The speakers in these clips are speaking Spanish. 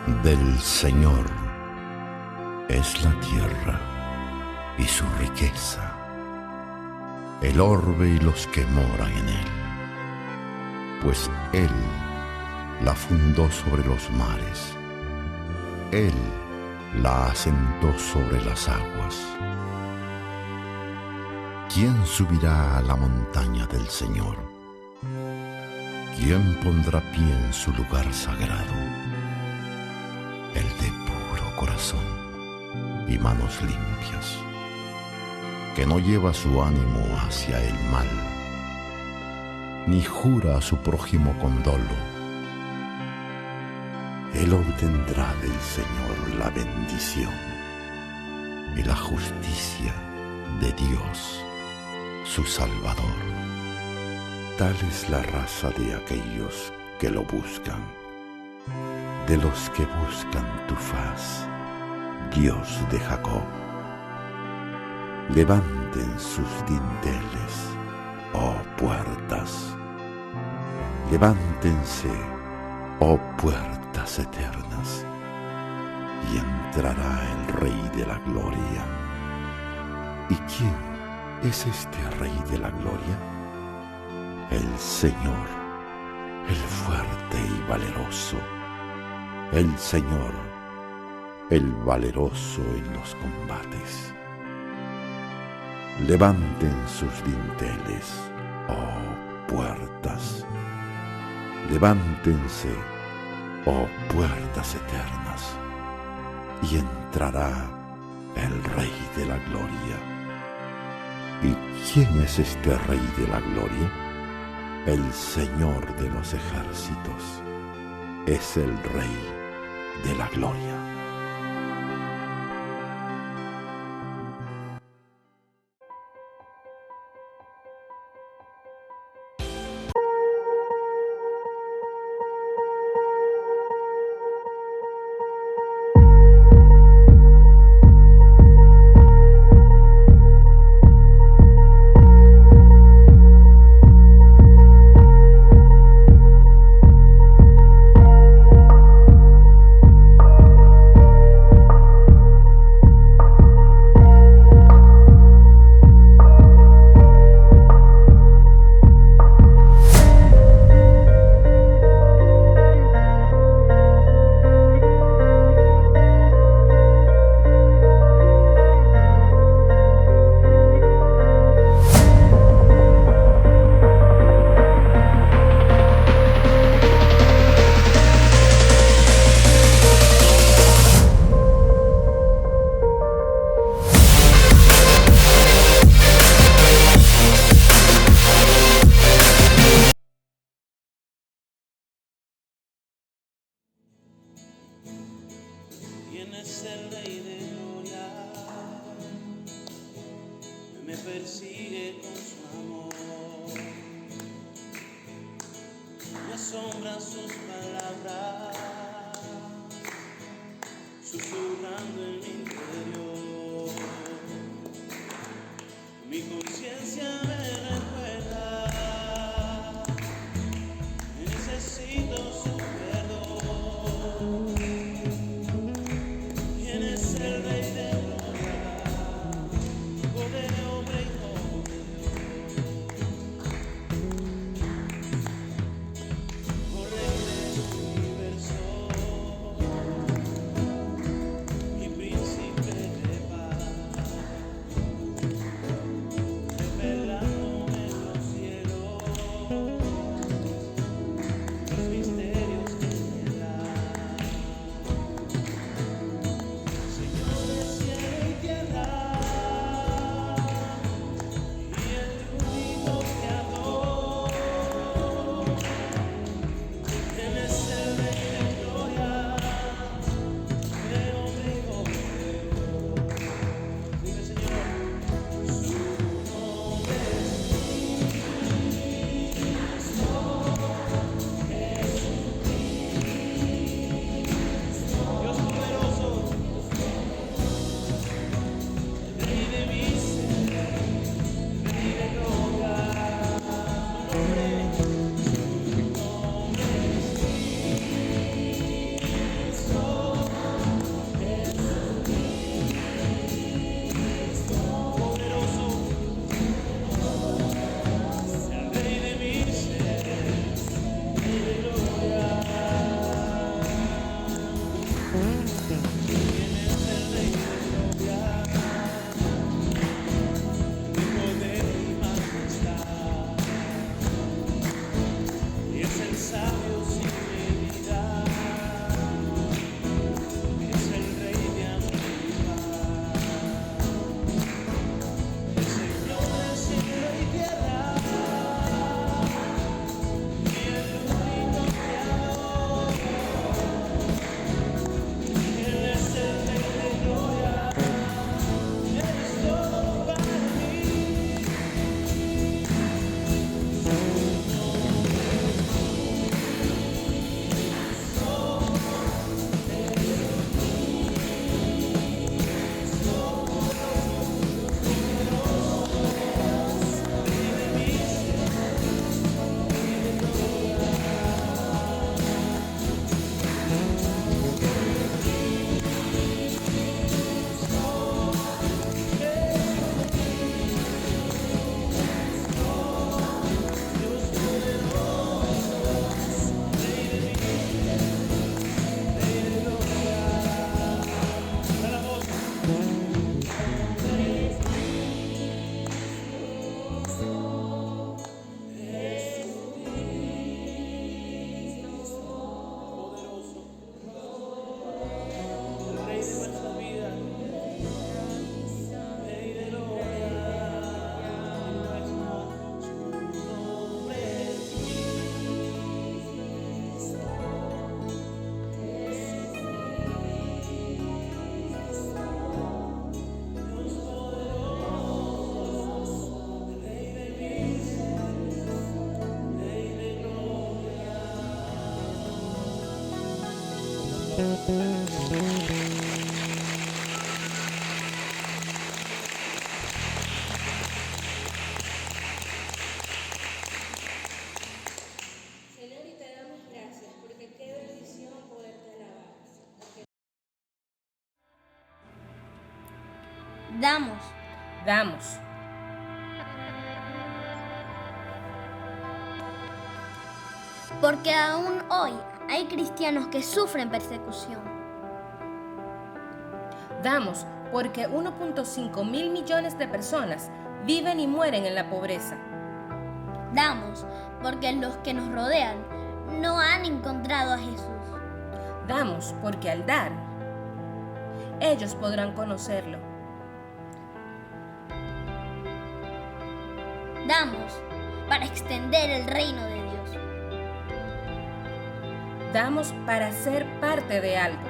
Del Señor es la tierra y su riqueza, el orbe y los que moran en él, pues Él la fundó sobre los mares, Él la asentó sobre las aguas. ¿Quién subirá a la montaña del Señor? ¿Quién pondrá pie en su lugar sagrado? El de puro corazón y manos limpias, que no lleva su ánimo hacia el mal, ni jura a su prójimo con dolo. Él obtendrá del Señor la bendición y la justicia de Dios, su Salvador. Tal es la raza de aquellos que lo buscan, de los que buscan tu faz, Dios de Jacob. Levanten sus dinteles, oh puertas, levántense, oh puertas eternas, y entrará el Rey de la Gloria. ¿Y quién es este Rey de la Gloria? El Señor, el fuerte y valeroso, el Señor, el valeroso en los combates. Levanten sus dinteles, oh puertas, levántense, oh puertas eternas, y entrará el Rey de la Gloria. ¿Y quién es este Rey de la Gloria? El Señor de los ejércitos es el Rey de la Gloria. ¿Quién es el Rey de Gloria? Me persigue con su amor, me asombran sus palabras, susurrando en mi interior. Mi conciencia me recuerda, necesito su perdón. ¿Quién es el Rey de Gloria? Hijo de hombre, hijo de Dios. Corre del universo, Señor, y te damos gracias, porque qué bendición poderte alabar. Damos. Porque aún hoy hay cristianos que sufren persecución. Damos porque 1.5 mil millones de personas viven y mueren en la pobreza. Damos porque los que nos rodean no han encontrado a Jesús. Damos porque al dar, ellos podrán conocerlo. Damos para extender el reino de Dios. Damos para ser parte de algo.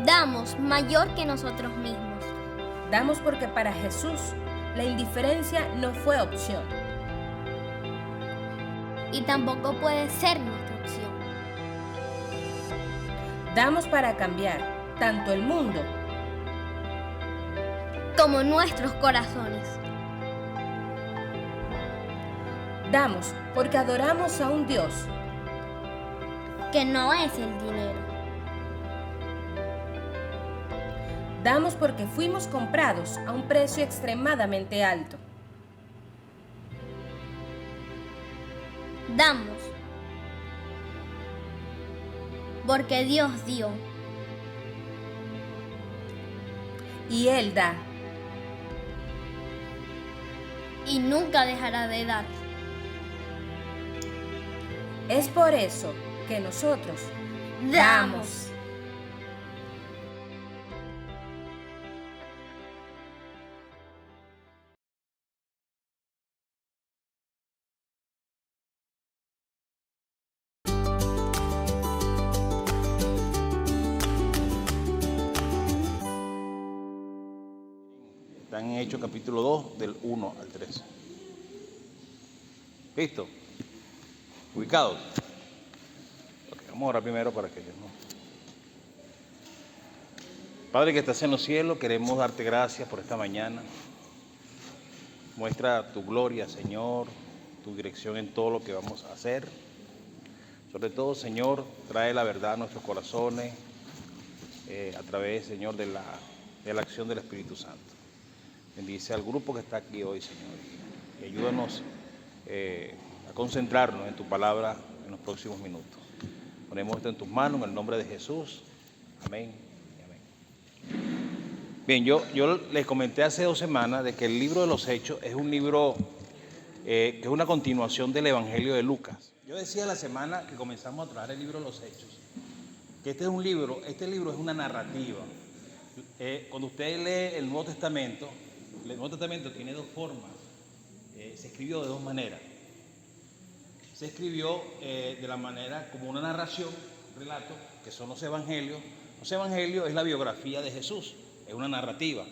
Damos mayor que nosotros mismos. Damos porque para Jesús la indiferencia no fue opción. Y tampoco puede ser nuestra opción. Damos para cambiar tanto el mundo Como nuestros corazones. Damos porque adoramos a un Dios Que no es el dinero. Damos porque fuimos comprados a un precio extremadamente alto. Damos porque Dios dio. Y Él da. Y nunca dejará de dar. Es por eso que nosotros Damos. Están en Hechos capítulo 2, del 1 al 13. ¿Listo? ¿Ubicados? Ok, vamos a orar primero para que no. Padre que estás en los cielos, queremos darte gracias por esta mañana. Muestra tu gloria, Señor, tu dirección en todo lo que vamos a hacer. Sobre todo, Señor, trae la verdad a nuestros corazones a través, Señor, de la acción del Espíritu Santo. Bendice al grupo que está aquí hoy, Señor, y ayúdanos a concentrarnos en tu palabra en los próximos minutos. Ponemos esto en tus manos, en el nombre de Jesús. Amén y amén. Bien, yo les comenté hace 2 semanas de que el libro de los Hechos es un libro que es una continuación del Evangelio de Lucas. Yo decía la semana que comenzamos a trabajar el libro de los Hechos, que este libro es una narrativa. Cuando usted lee el Nuevo Testamento tiene 2 formas. Se escribió de 2 maneras. Se escribió de la manera como una narración, un relato, que son los evangelios. Los evangelios es la biografía de Jesús, es una narrativa.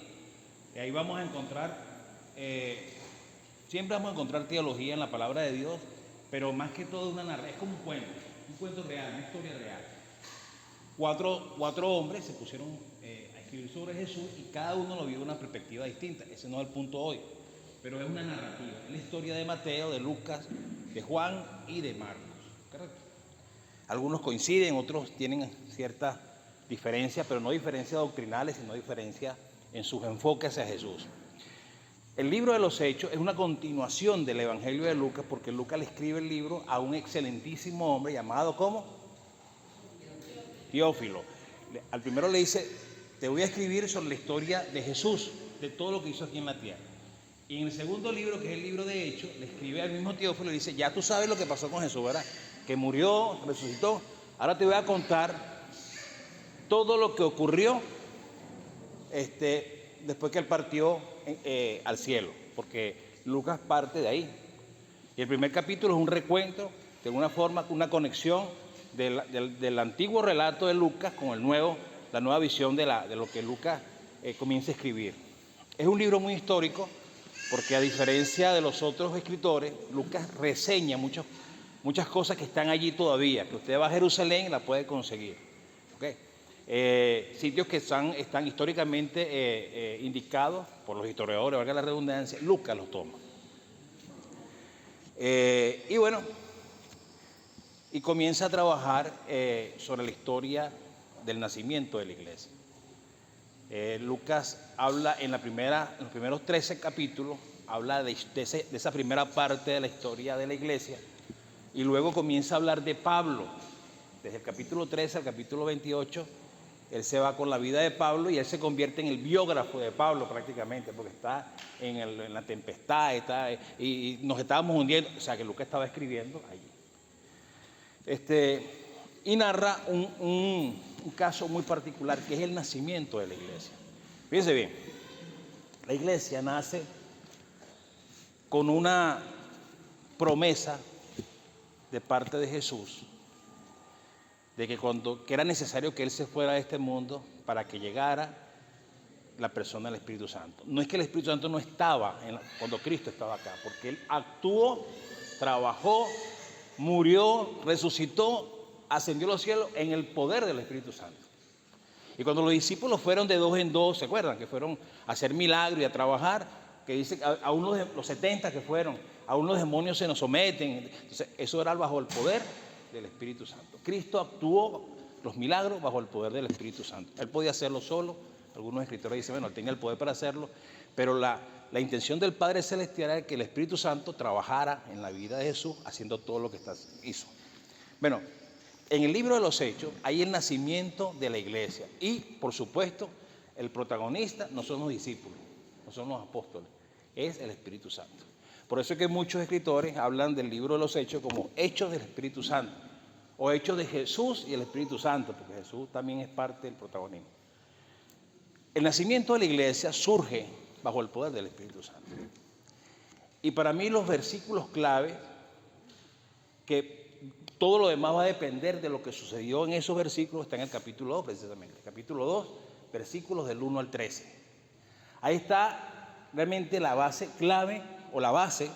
Y ahí vamos a encontrar, siempre vamos a encontrar teología en la palabra de Dios, pero más que todo es como un cuento real, una historia real. 4 hombres se pusieron a escribir sobre Jesús y cada uno lo vio de una perspectiva distinta. Ese no es el punto hoy, pero es una narrativa. Es la historia de Mateo, de Lucas, de Juan y de Marcos. ¿Correcto? Algunos coinciden, otros tienen ciertas diferencias, pero no diferencias doctrinales, sino diferencias en sus enfoques hacia Jesús. El libro de los Hechos es una continuación del Evangelio de Lucas, porque Lucas le escribe el libro a un excelentísimo hombre llamado ¿cómo? Teófilo. Al primero le dice, te voy a escribir sobre la historia de Jesús, de todo lo que hizo aquí en la tierra. Y en el segundo libro, que es el libro de Hechos, le escribe al mismo Teófilo y le dice, ya tú sabes lo que pasó con Jesús, ¿verdad? Que murió, resucitó. Ahora te voy a contar todo lo que ocurrió después que él partió al cielo, porque Lucas parte de ahí. Y el primer capítulo es un recuento, de alguna forma, una conexión del antiguo relato de Lucas con la nueva visión de lo que Lucas comienza a escribir. Es un libro muy histórico, porque a diferencia de los otros escritores, Lucas reseña muchas cosas que están allí todavía, que usted va a Jerusalén y la puede conseguir. ¿ok? Sitios que están históricamente indicados por los historiadores, valga la redundancia, Lucas los toma. Y bueno, y comienza a trabajar sobre la historia del nacimiento de la iglesia. Lucas habla en los primeros 13 capítulos, habla de esa primera parte de la historia de la iglesia, y luego comienza a hablar de Pablo. Desde el capítulo 13 al capítulo 28, él se va con la vida de Pablo y él se convierte en el biógrafo de Pablo prácticamente, porque está en la tempestad y nos estábamos hundiendo, o sea que Lucas estaba escribiendo allí. Y narra un caso muy particular, que es el nacimiento de la iglesia. Fíjense bien, la iglesia nace con una promesa de parte de Jesús, de que era necesario que Él se fuera de este mundo para que llegara la persona del Espíritu Santo. No es que el Espíritu Santo no estaba cuando Cristo estaba acá, porque Él actuó, trabajó, murió, resucitó, ascendió a los cielos en el poder del Espíritu Santo. Y cuando los discípulos fueron de 2 en 2, ¿se acuerdan? Que fueron a hacer milagros y a trabajar, que dice que a unos de los 70 que fueron, a unos demonios se nos someten. Entonces, eso era bajo el poder del Espíritu Santo. Cristo actuó los milagros bajo el poder del Espíritu Santo. Él podía hacerlo solo. Algunos escritores dicen, bueno, él tenía el poder para hacerlo, pero la intención del Padre Celestial era que el Espíritu Santo trabajara en la vida de Jesús, haciendo todo lo que hizo. Bueno, en el libro de los Hechos hay el nacimiento de la iglesia y, por supuesto, el protagonista no son los discípulos, no son los apóstoles, es el Espíritu Santo. Por eso es que muchos escritores hablan del libro de los Hechos como Hechos del Espíritu Santo, o Hechos de Jesús y el Espíritu Santo, porque Jesús también es parte del protagonismo. El nacimiento de la iglesia surge bajo el poder del Espíritu Santo. Y para mí los versículos clave, que todo lo demás va a depender de lo que sucedió en esos versículos, está en el capítulo 2 precisamente. El capítulo 2, versículos del 1 al 13. Ahí está realmente la base clave o la base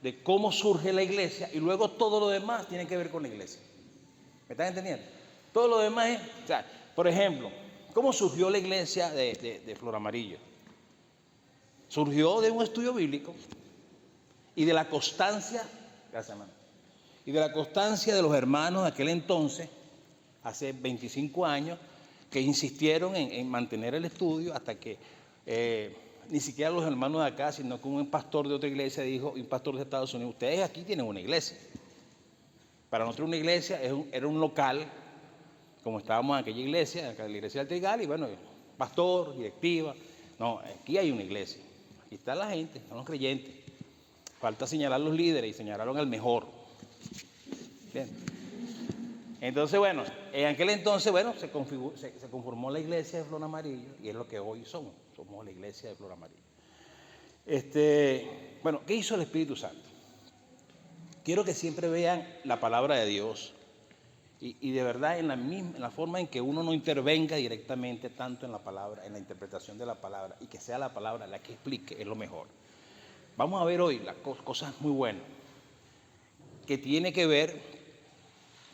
de cómo surge la iglesia, y luego todo lo demás tiene que ver con la iglesia. ¿Me están entendiendo? Todo lo demás es, o sea, por ejemplo, ¿cómo surgió la iglesia de Flor Amarillo? Surgió de un estudio bíblico y de la constancia, gracias hermano, y de la constancia de los hermanos de aquel entonces, hace 25 años, que insistieron en mantener el estudio hasta que ni siquiera los hermanos de acá, sino que un pastor de otra iglesia dijo, un pastor de Estados Unidos, ustedes aquí tienen una iglesia. Para nosotros una iglesia era un local, como estábamos en aquella iglesia, la iglesia del Trigal, y bueno, pastor, directiva. No, aquí hay una iglesia. Aquí está la gente, están los creyentes. Falta señalar los líderes y señalaron al mejor. Bien. Entonces, bueno, en aquel entonces, bueno, se conformó la iglesia de Flor Amarillo y es lo que hoy somos la iglesia de Flor Amarillo. Bueno, ¿qué hizo el Espíritu Santo? Quiero que siempre vean la palabra de Dios y de verdad en la forma en que uno no intervenga directamente tanto en la palabra, en la interpretación de la palabra, y que sea la palabra la que explique, es lo mejor. Vamos a ver hoy las cosas muy buenas que tiene que ver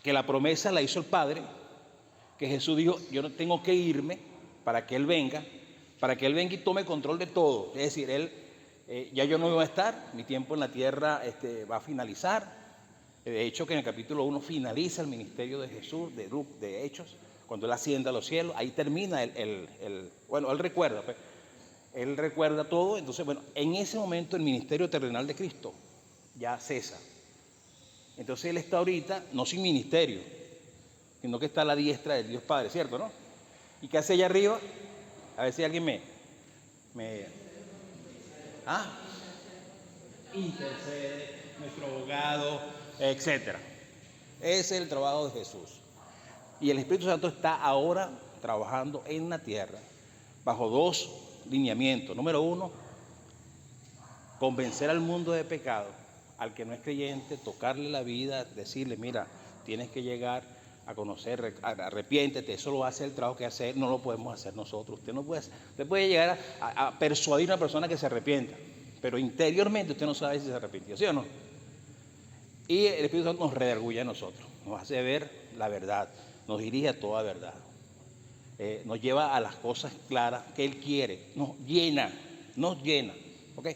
que la promesa la hizo el Padre, que Jesús dijo, yo no tengo que irme para que Él venga y tome control de todo. Es decir, ya yo no voy a estar, mi tiempo en la tierra va a finalizar. De hecho, que en el capítulo 1 finaliza el ministerio de Jesús, de Hechos, cuando Él asciende a los cielos, ahí termina bueno, Él recuerda todo. Entonces, bueno, en ese momento el ministerio terrenal de Cristo ya cesa. Entonces Él está ahorita, no sin ministerio, sino que está a la diestra del Dios Padre, ¿cierto, no? ¿Y qué hace allá arriba? A ver si alguien intercede, nuestro abogado, etcétera. Ese es el trabajo de Jesús. Y el Espíritu Santo está ahora trabajando en la tierra bajo 2 lineamientos. Número 1, convencer al mundo de pecado. Al que no es creyente, tocarle la vida, decirle, mira, tienes que llegar a conocer, arrepiéntete. Eso lo hace el trabajo que hace Él, no lo podemos hacer nosotros. Usted puede llegar a persuadir a una persona que se arrepienta, pero interiormente usted no sabe si se arrepintió, ¿sí o no? Y el Espíritu Santo nos redarguye a nosotros, nos hace ver la verdad, nos dirige a toda verdad. nos lleva a las cosas claras que Él quiere, nos llena, ¿ok?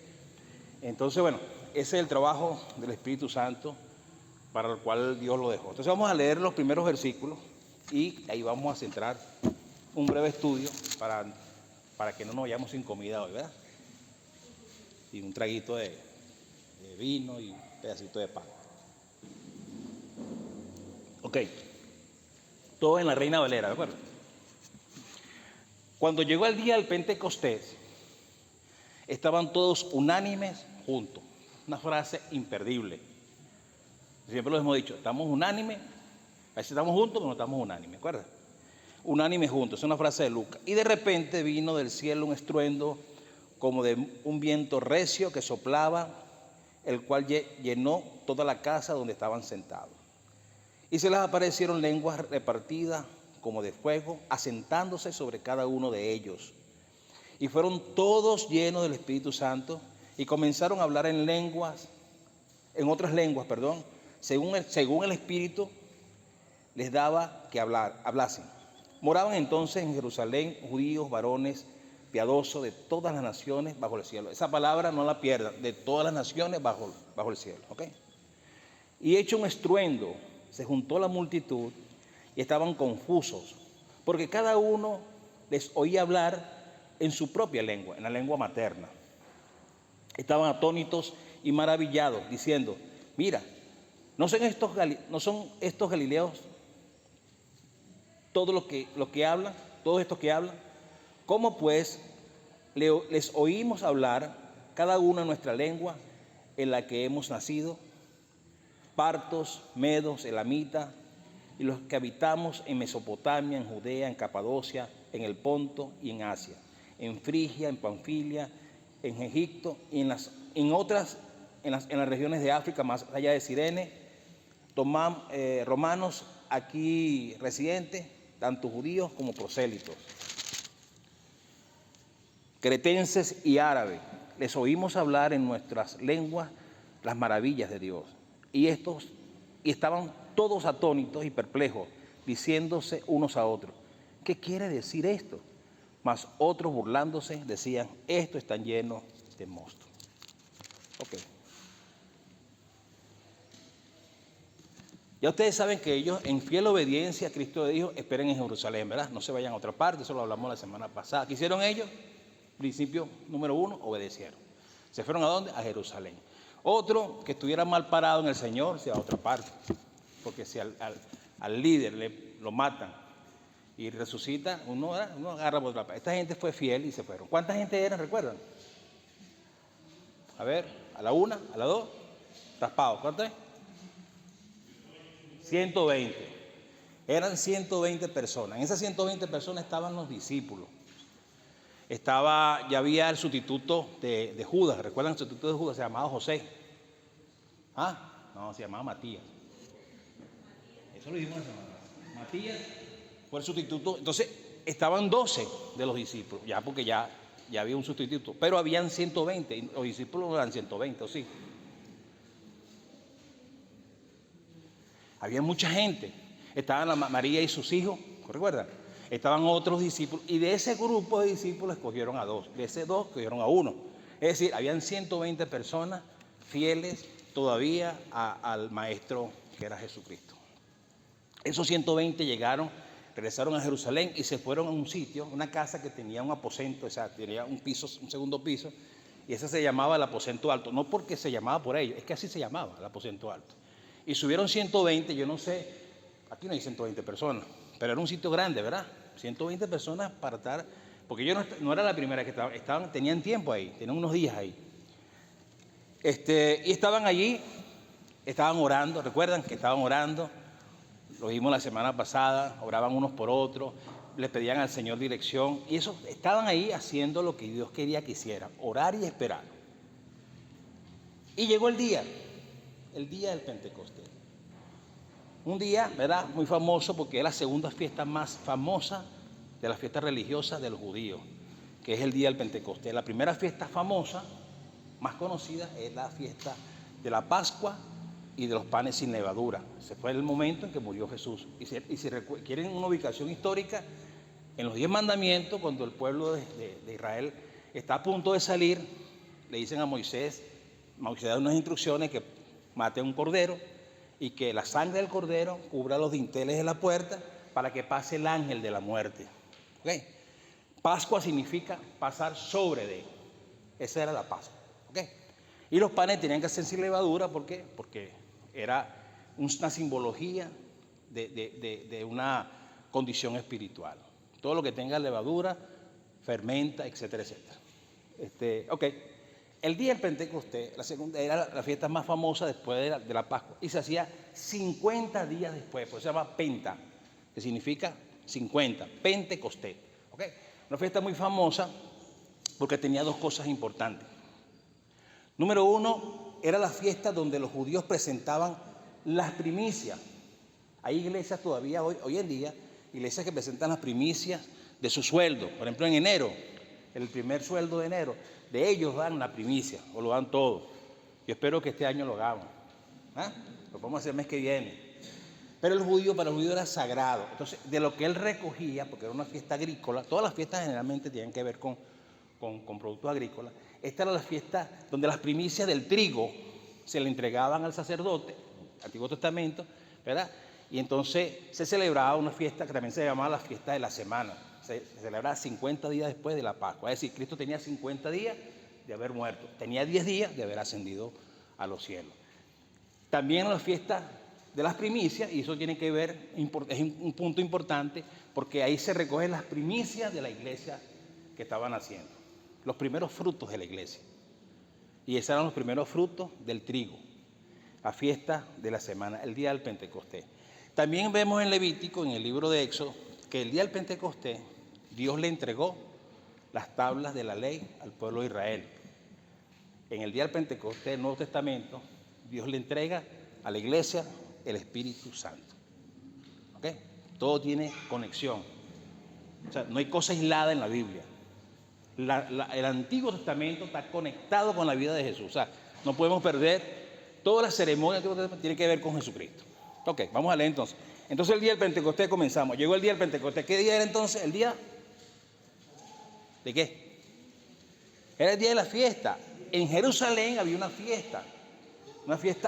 Entonces, bueno, ese es el trabajo del Espíritu Santo para el cual Dios lo dejó. Entonces vamos a leer los primeros versículos y ahí vamos a centrar un breve estudio para que no nos vayamos sin comida hoy, ¿verdad? Y un traguito de vino y un pedacito de pan. Ok, todo en la Reina Valera, ¿de acuerdo? Cuando llegó el día del Pentecostés, estaban todos unánimes juntos. Una frase imperdible. Siempre lo hemos dicho, estamos unánimes, a veces estamos juntos, pero no estamos unánimes, ¿acuerdas? Unánimes juntos, es una frase de Lucas. Y de repente vino del cielo un estruendo como de un viento recio que soplaba, el cual llenó toda la casa donde estaban sentados. Y se les aparecieron lenguas repartidas como de fuego, asentándose sobre cada uno de ellos. Y fueron todos llenos del Espíritu Santo y comenzaron a hablar en otras lenguas, según el Espíritu les daba que hablasen. Moraban entonces en Jerusalén judíos, varones, piadosos de todas las naciones bajo el cielo. Esa palabra no la pierdan, de todas las naciones bajo el cielo, ¿ok? Y hecho un estruendo, se juntó la multitud y estaban confusos, porque cada uno les oía hablar en su propia lengua, en la lengua materna. Estaban atónitos y maravillados, diciendo, mira, ¿no son estos galileos todos estos que hablan? ¿Cómo pues les oímos hablar cada uno en nuestra lengua en la que hemos nacido? Partos, medos, elamitas, y los que habitamos en Mesopotamia, en Judea, en Capadocia, en el Ponto y en Asia, en Frigia, en Panfilia, en Egipto y en las regiones de África, más allá de Cirene, romanos aquí residentes, tanto judíos como prosélitos, cretenses y árabes, les oímos hablar en nuestras lenguas las maravillas de Dios. Y estaban todos atónitos y perplejos, diciéndose unos a otros, ¿qué quiere decir esto? Mas otros burlándose decían, esto están llenos de mosto. Ok. Ya ustedes saben que ellos, en fiel obediencia a Cristo dijo, esperen en Jerusalén, ¿verdad? No se vayan a otra parte, eso lo hablamos la semana pasada. ¿Qué hicieron ellos? Principio número 1, obedecieron. ¿Se fueron a dónde? A Jerusalén. Otro que estuviera mal parado en el Señor se va a otra parte, porque si al líder lo matan y resucita, uno agarra por otra parte. Esta gente fue fiel y se fueron. ¿Cuánta gente eran, recuerdan? A ver, a la 1, a la 2, raspados. ¿Cuánto es? 120. Eran 120 personas. En esas 120 personas estaban los discípulos. Ya había el sustituto de Judas. ¿Recuerdan el sustituto de Judas? Se llamaba José. No, se llamaba Matías. Eso lo dijimos la semana pasada. Matías fue el sustituto. Entonces, estaban 12 de los discípulos, ya porque ya había un sustituto. Pero habían 120, y los discípulos no eran 120, ¿o sí? Había mucha gente. Estaban María y sus hijos, ¿recuerdan? Estaban otros discípulos, y de ese grupo de discípulos escogieron a 2, de ese 2 escogieron a 1. Es decir, habían 120 personas fieles todavía al Maestro que era Jesucristo. Esos 120 regresaron a Jerusalén y se fueron a un sitio, una casa que tenía un aposento, o sea, tenía un segundo piso, y ese se llamaba el aposento alto, no porque se llamaba por ello, es que así se llamaba, el aposento alto. Y subieron 120, yo no sé, aquí no hay 120 personas, pero era un sitio grande, ¿verdad? 120 personas para estar, porque yo no era la primera que tenían tiempo ahí, tenían unos días ahí. Y estaban allí, estaban orando, recuerdan que estaban orando, lo vimos la semana pasada, oraban unos por otros, le pedían al Señor dirección, y eso, estaban ahí haciendo lo que Dios quería que hicieran, orar y esperar. Y llegó el día del Pentecostés. Un día, ¿verdad?, muy famoso porque es la segunda fiesta más famosa de las fiestas religiosas de los judíos, que es el día del Pentecostés. La primera fiesta famosa, más conocida, es la fiesta de la Pascua y de los panes sin levadura. Ese fue el momento en que murió Jesús. Y si quieren una ubicación histórica, En los 10 mandamientos, cuando el pueblo de Israel está a punto de salir, le dicen a Moisés da unas instrucciones que mate a un cordero y que la sangre del cordero cubra los dinteles de la puerta para que pase el ángel de la muerte. ¿Okay? Pascua significa pasar sobre de él. Esa era la Pascua. ¿Okay? Y los panes tenían que hacer sin levadura. ¿Por qué? Porque era una simbología de una condición espiritual. Todo lo que tenga levadura, fermenta, etcétera, etcétera. Ok. El día del Pentecostés, la segunda, era la fiesta más famosa después de la Pascua. Y se hacía 50 días después, por eso se llama Penta, que significa 50, Pentecostés. ¿Ok? Una fiesta muy famosa porque tenía dos cosas importantes. Número uno, era la fiesta donde los judíos presentaban las primicias. Hay iglesias todavía hoy en día, iglesias que presentan las primicias de su sueldo. Por ejemplo, en enero, el primer sueldo de enero, de ellos dan la primicia, o lo dan todo. Yo espero que este año lo hagamos. Lo podemos hacer el mes que viene. Pero para el judío era sagrado. Entonces, de lo que él recogía, porque era una fiesta agrícola, todas las fiestas generalmente tienen que ver con productos agrícolas. Esta era la fiesta donde las primicias del trigo se le entregaban al sacerdote, Antiguo Testamento, ¿verdad? Y entonces se celebraba una fiesta que también se llamaba la fiesta de la semana. Se celebraba 50 días después de la Pascua. Es decir, Cristo tenía 50 días de haber muerto. Tenía 10 días de haber ascendido a los cielos. También la fiesta de las primicias, y eso tiene que ver, es un punto importante, porque ahí se recogen las primicias de la iglesia que estaban haciendo. Los primeros frutos de la iglesia. Y esos eran los primeros frutos del trigo. La fiesta de la semana, el día del Pentecostés. También vemos en Levítico, en el libro de Éxodo, que el día del Pentecostés Dios le entregó las tablas de la ley al pueblo de Israel. En el día del Pentecostés del Nuevo Testamento, Dios le entrega a la iglesia el Espíritu Santo. ¿Okay? Todo tiene conexión. O sea, no hay cosa aislada en la Biblia. El Antiguo Testamento está conectado con la vida de Jesús. O sea, no podemos perder toda la ceremonia del Antiguo Testamento, tiene que ver con Jesucristo. Ok, vamos a leer entonces. Entonces el día del Pentecostés comenzamos. Llegó el día del Pentecostés. ¿Qué día era entonces? ¿El día de qué? Era el día de la fiesta. En Jerusalén había una fiesta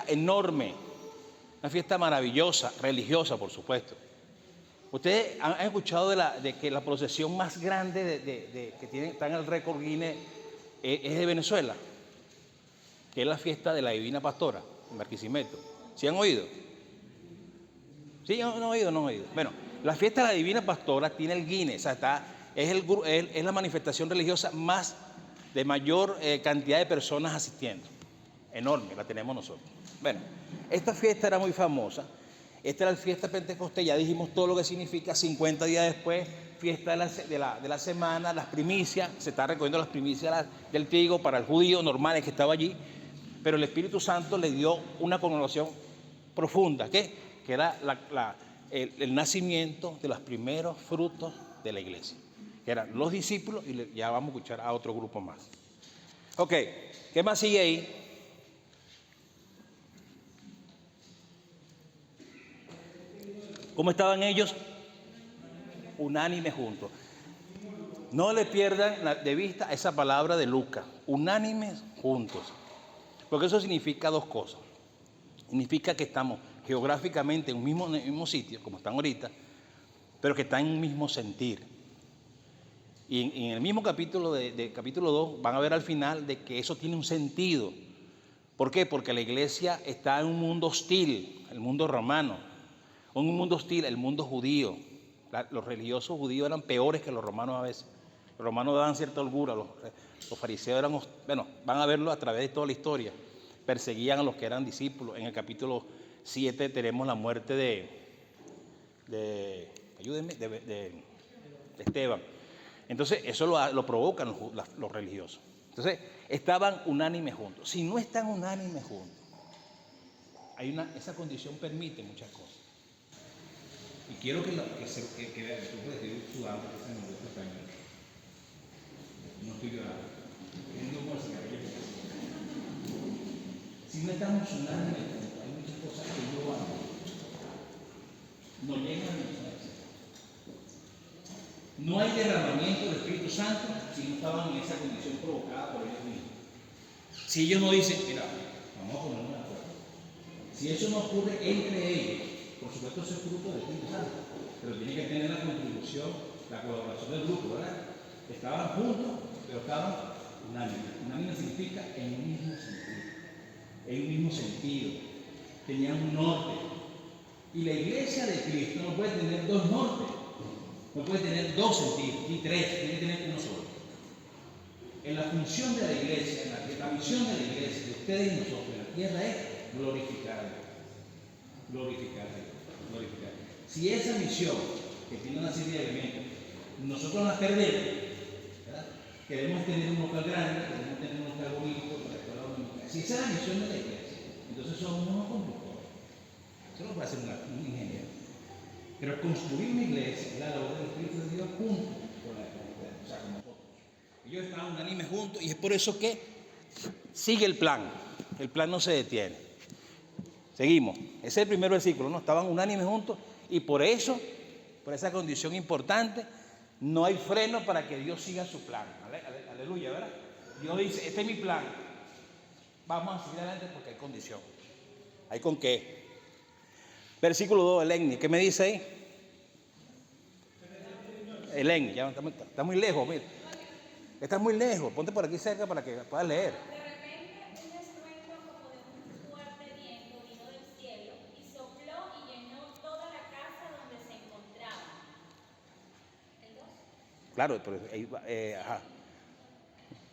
enorme, una fiesta maravillosa, religiosa, por supuesto. Ustedes han escuchado de que la procesión más grande está en el récord Guinness es de Venezuela, que es la fiesta de la Divina Pastora en Barquisimeto. ¿Sí han oído? ¿Sí? ¿No han oído? Bueno, la fiesta de la Divina Pastora tiene el Guinness, o sea, es la manifestación religiosa de mayor cantidad de personas asistiendo. Enorme, la tenemos nosotros. Bueno, esta fiesta era muy famosa. Esta era la fiesta de Pentecostés, ya dijimos todo lo que significa. 50 días después, fiesta de la semana, las primicias. Se está recogiendo las primicias del trigo para el judío normal que estaba allí. Pero el Espíritu Santo le dio una connotación profunda, que era el nacimiento de los primeros frutos de la iglesia, que eran los discípulos, y ya vamos a escuchar a otro grupo más. Ok, ¿qué más sigue ahí? ¿Cómo estaban ellos? Unánimes juntos. No le pierdan de vista esa palabra de Lucas, unánimes juntos, porque eso significa dos cosas. Significa que estamos geográficamente en el mismo sitio, como están ahorita, pero que están en un mismo sentir. Y en el mismo capítulo capítulo 2 van a ver al final de que eso tiene un sentido. ¿Por qué? Porque la iglesia está en un mundo hostil, el mundo romano. Un mundo hostil, el mundo judío. Los religiosos judíos eran peores que los romanos a veces. Los romanos daban cierta holgura, los fariseos eran, van a verlo a través de toda la historia. Perseguían a los que eran discípulos. En el capítulo 7 tenemos la muerte de Esteban. Entonces, eso lo provocan los religiosos. Entonces, estaban unánimes juntos. Si no están unánimes juntos, esa condición permite muchas cosas. Y quiero que tú puedes ir sudando, no estoy llorando. Si no estamos unánimes juntos, hay muchas cosas que yo hago. No llegan a mi No hay derramamiento del Espíritu Santo si no estaban en esa condición provocada por ellos mismos. Si ellos no dicen, mira, vamos a ponernos de acuerdo. Si eso no ocurre entre ellos, por supuesto eso es fruto del Espíritu Santo, pero tiene que tener la contribución, la colaboración del grupo, ¿verdad? Estaban juntos, pero estaban unánimes. Unánime significa en un mismo sentido. En un mismo sentido. Tenían un norte. Y la iglesia de Cristo no puede tener dos nortes. No puede tener dos sentidos, ni tres, tiene que tener uno solo. En la función de la iglesia, en la misión de la iglesia, de ustedes y nosotros en la tierra es glorificar a Dios. Glorificar a Dios. Glorificar a Dios. Si esa misión, que tiene una serie de elementos, nosotros la perdemos, ¿verdad? Queremos tener un local grande, queremos tener un local bonito, para la escuela dominical. Si esa es la misión de la iglesia, entonces somos unos conductores. Eso lo puede hacer un ingeniero. Pero construir una iglesia es la labor del Espíritu de Dios junto con la iglesia, o sea, con nosotros. Ellos estaban unánimes juntos y es por eso que sigue el plan. El plan no se detiene. Seguimos. Ese es el primer versículo, ¿no? Estaban unánimes juntos y por eso, por esa condición importante, no hay freno para que Dios siga su plan. Aleluya, ¿verdad? Dios dice, este es mi plan. Vamos a seguir adelante porque hay condición. ¿Hay con qué? Versículo 2, el Enni. ¿Qué me dice ahí? El Enni. Ya está muy lejos, mira. Está muy lejos. Ponte por aquí cerca para que puedas leer. De repente un estruendo como de un fuerte viento vino del cielo y sopló y llenó toda la casa donde se encontraban. ¿El 2? Claro, pero ahí, ajá.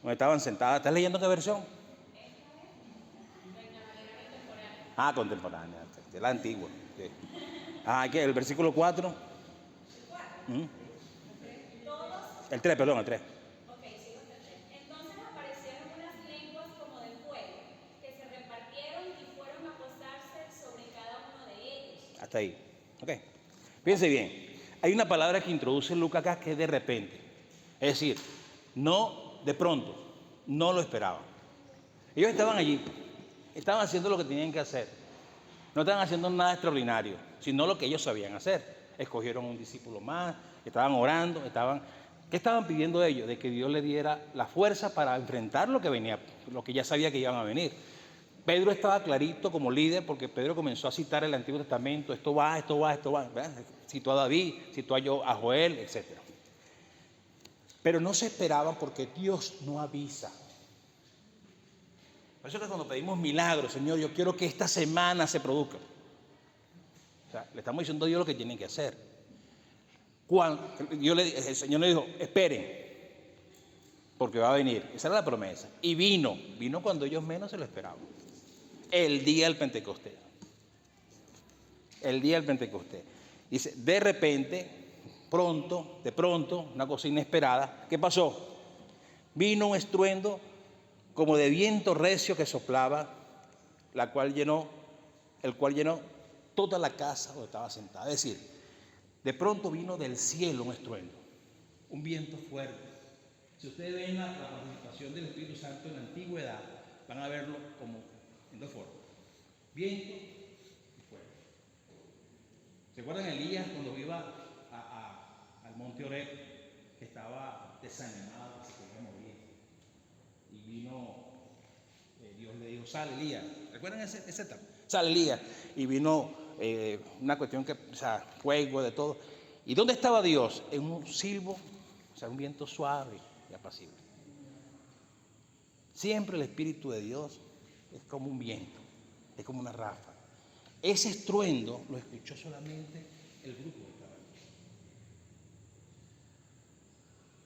Donde estaban sentadas. ¿Estás leyendo qué versión? Ah, contemporánea. De la antigua. Sí. Ah, ¿qué? El versículo 4. El 3, perdón, el 3. Ok, sigo hasta el 3. Entonces aparecieron unas lenguas como de fuego que se repartieron y fueron a posarse sobre cada uno de ellos. Hasta ahí. Ok. Fíjense bien. Hay una palabra que introduce Lucas acá que es de repente. Es decir, no de pronto, no lo esperaban. Ellos estaban allí, estaban haciendo lo que tenían que hacer. No estaban haciendo nada extraordinario, sino lo que ellos sabían hacer. Escogieron un discípulo más, estaban orando, ¿qué estaban pidiendo ellos? De que Dios les diera la fuerza para enfrentar lo que venía, lo que ya sabía que iban a venir. Pedro estaba clarito como líder porque Pedro comenzó a citar el Antiguo Testamento, esto va, ¿verdad? Citó a David, citó a Joel, etc. Pero no se esperaban porque Dios no avisa. Por eso que cuando pedimos milagros, Señor, yo quiero que esta semana se produzca. O sea, le estamos diciendo a Dios lo que tienen que hacer. El Señor le dijo, esperen, porque va a venir. Esa era la promesa. Y vino cuando ellos menos se lo esperaban. El día del Pentecostés. El día del Pentecostés. Dice, de repente, de pronto, una cosa inesperada. ¿Qué pasó? Vino un estruendo como de viento recio que soplaba, el cual llenó toda la casa donde estaba sentada. Es decir, de pronto vino del cielo un estruendo, un viento fuerte. Si ustedes ven la participación del Espíritu Santo en la antigüedad, van a verlo como en dos formas: viento y fuego. ¿Se acuerdan Elías cuando iba al monte Oreb, que estaba desanimado, que se quería morir? Y vino, Dios le dijo, sal Elías. ¿Recuerdan ese etapa? Sal Elías. Y vino una cuestión fuego de todo. ¿Y dónde estaba Dios? En un silbo, un viento suave y apacible. Siempre el Espíritu de Dios es como un viento, es como una ráfaga. Ese estruendo lo escuchó solamente el grupo que estaba allí.